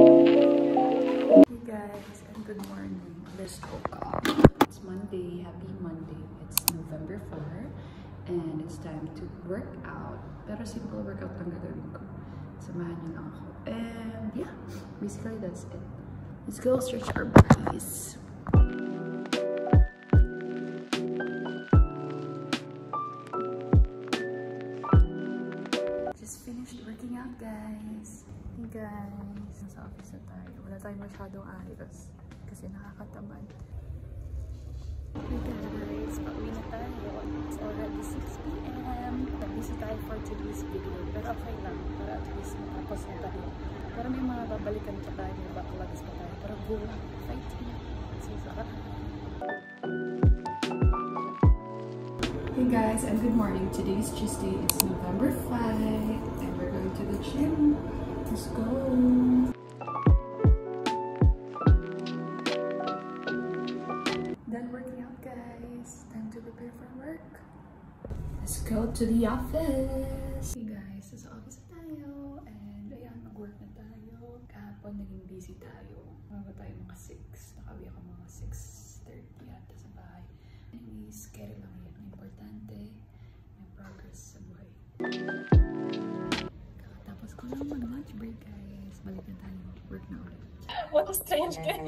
Hey guys, and good morning. Let's woke up. It's Monday. Happy Monday. It's November 4 and it's time to work out. Pero simple workout lang gagawin ko. Samahan niyo lang ako. And yeah, basically that's it. Let's go stretch our bodies. Just finished working out, guys. Hey guys, nasa office na tayo. Wala tayong masyadong ayos kasi nakakatamad. Hey guys, pauwi na tayo. It's already 6 PM. Nag-busy tayo for today's video. Pero okay lang, para at least matapos na tayo. Pero may mga babalikan pa tayo, backlogs pa tayo. Pero go, fighting. Sarap. Hey guys, and good morning. Today is Tuesday. It's November 5 and we're going to the gym. Let's go. Done working out, guys. Time to prepare for work. Let's go to the office. Hey guys, sa office na tayo. And ayan, mag-work na tayo. Kahapon naging busy tayo. Mga tayo mga 6. Nakawin ako mga 6:30 yata sa bahay. Anyways, carry lang yan. Importante, may progress sa buhay. Kakatapos ko lang mag-lunch break, guys. Balik na tayo. Work na ulit. What a strange kid.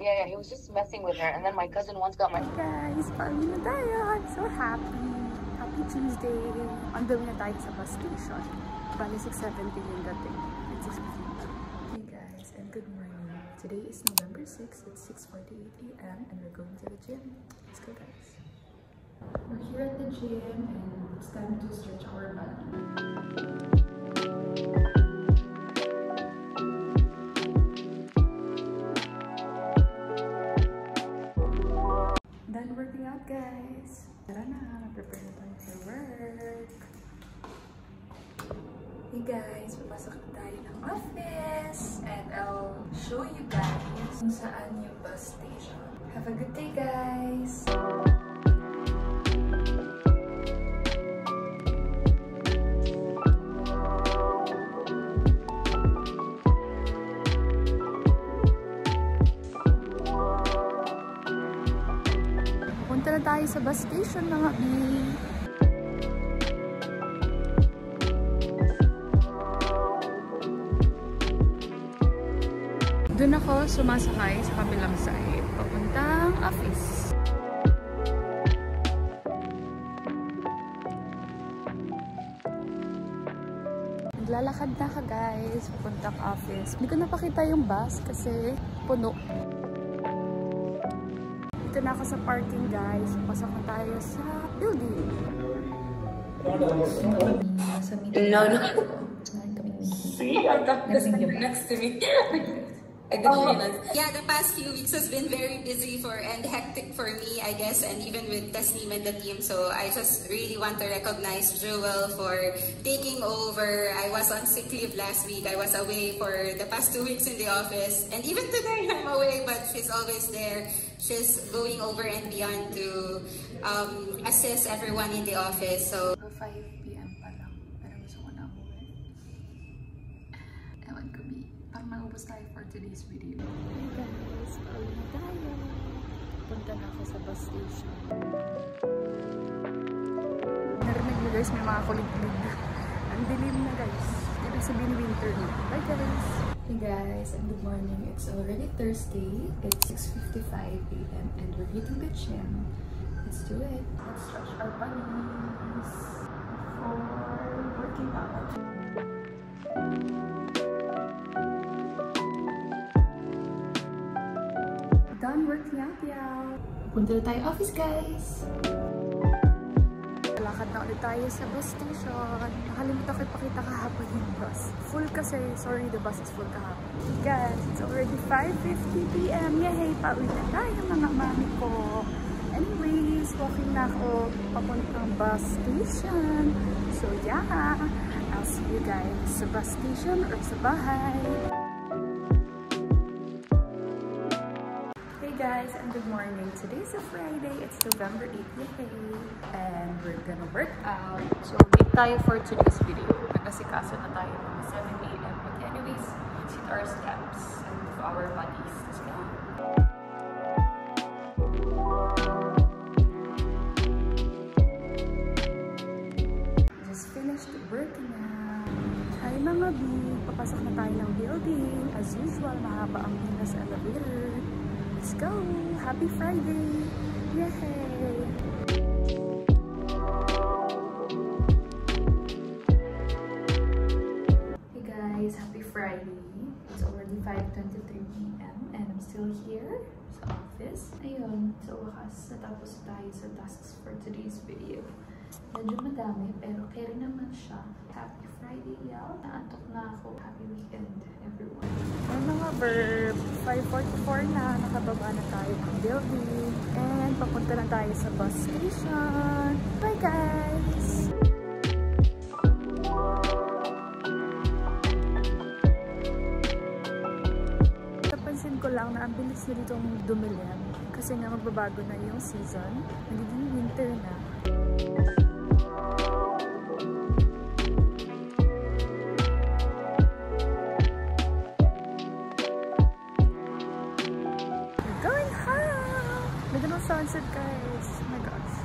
Yeah, he was just messing with her. And then my cousin once got my... Hey guys, pauwi na tayo. I'm so happy. Happy Tuesday. On the way na tayo sa bus station. Bali 6:70 yung dating. It's 6:50. Hey guys, and good morning. Today is November 6. It's 6:48 AM and we're going to the gym. Let's go, guys. We're here at the gym and it's time to stretch our body. Done working out, guys. Tara na, prepare na tayo for work. Hey guys, papasok na tayo ng office and I'll show you guys kung saan yung bus station. Have a good day, guys! Punta na tayo sa bus station, mga B. Doon ako sumasakay sa kabilang side, papuntang office. Naglalakad na ka, guys, papuntang office. Hindi ko napakita yung bus kasi puno. Dito na ako sa parking, guys. Pasok na tayo sa building. No. See? I thought this was next to me. I didn't realize. Yeah, the past few weeks has been very busy and hectic for me, I guess, and even with Tasneem and the team. So I just really want to recognize Jewel for taking over. I was on sick leave last week. I was away for the past 2 weeks in the office. And even today I'm away, but she's always there. She's going over and beyond to assist everyone in the office. So 5 PM pa lang. Pero gusto ko na umuwi. Ewan ko, B. Parang maubos tayo for today's video. Hey guys, pauwi na tayo. Punta na ako sa bus station. Narinig mo guys, may mga kulig-kulig. Ang dilim na, guys. Ibig sabihin winter na. Bye guys! Hey guys, and good morning. It's already Thursday. It's 6:55 AM and we're hitting the gym. Let's do it. Let's stretch our bodies for working out. Done working out, y'all. Punta na tayo office, guys. Lakad na ulit tayo sa bus station. Nakalimutan ko ipakita kahapon yung bus. Full kasi, sorry, the bus is full kahapon. Guys, it's already 5:50 PM. Yay! Pauwi na tayo, mga mami ko. Anyways, walking na ako papuntang bus station. So yeah, I'll see you guys sa bus station or sa bahay. Hey guys, and good morning. Today's a Friday. It's November 8th, and we're gonna work out. So late tayo for today's video. Nagkasikaso na tayo mga 7 AM. But anyways, see our steps and move our bodies as well. Just finished working out. Hi mga B! Papasok na tayo ng building. As usual, mahaba ang pila sa elevator. Let's go! Happy Friday! Yay! Happy Friday. It's already 5:23 p.m. and I'm still here sa office. Ayun, sa wakas, natapos tayo sa tasks for today's video. Medyo madami, pero carry naman siya. Happy Friday, y'all. Naantok na ako. Happy weekend, everyone. And mga verb, 5:44 na. Nakababa na tayo ng building. And papunta na tayo sa bus station. Bye, guys! Ko lang na ang bilis na ditong dumilim kasi nga magbabago na yung season, nagiging winter na. We're going home! Ganda ng sunset, guys. Oh my gosh.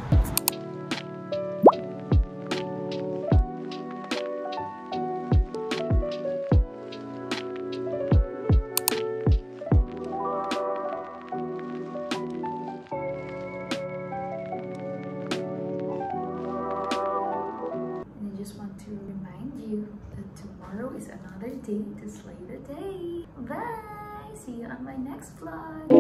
Tomorrow is another day to slay the day. Bye! See you on my next vlog.